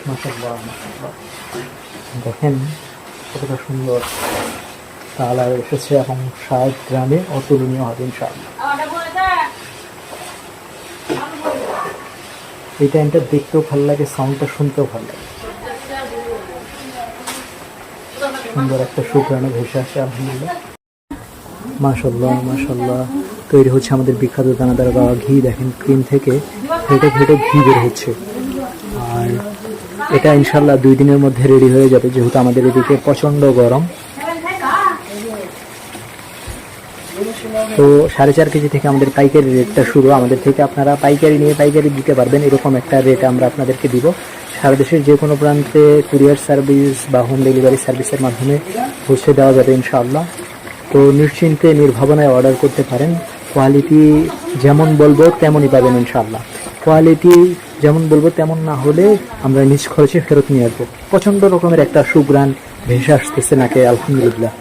মাশাআল্লাহ মাশাআল্লাহ, দেখেন কতটা সুন্দর কালার এসেছে এবং স্বাদ গ্রামে অতুলনীয় হবে ইনশাআল্লাহ। এই টাইমটা দেখতেও ভালো লাগে, সাউন্ডটা শুনতেও ভালো লাগে। সুন্দর একটা সুঘ্রাণে ভেসে আসে আলহামদুলিল্লাহ। মাশাআল্লাহ মাশাআল্লাহ, তৈরি হচ্ছে আমাদের বিখ্যাত দানাদার গাওয়া ঘি। দেখেন ক্রিম থেকে ফেটে ফেটে ঘি বের হচ্ছে। আর এটা ইনশাআল্লাহ 2 দিনের মধ্যে রেডি হয়ে যাবে, যেহেতু আমাদের এদিকে প্রচণ্ড গরম। তো 4.5 কেজি থেকে আমাদের পাইকারি রেটটা শুরু। আমাদের থেকে আপনারা পাইকারি নিয়ে পাইকারি দিতে পারবেন, এরকম একটা রেট আমরা আপনাদেরকে দিব। সারা দেশের যে কোনো প্রান্তে কুরিয়ার সার্ভিস বা হোম ডেলিভারি সার্ভিসের মাধ্যমে পৌঁছে দেওয়া যাবে ইনশাআল্লাহ। তো নিশ্চিন্তে নির্ভাবনায় অর্ডার করতে পারেন। কোয়ালিটি যেমন বলবো তেমনই পাবেন ইনশাআল্লাহ। কোয়ালিটি যেমন বলবো তেমন না হলে আমরা নিজ খরচে ফেরত নিয়ে আসবো। প্রচণ্ড রকমের একটা সুঘ্রাণ ভেসে আসতেছে নাকি আলহামদুলিল্লাহ।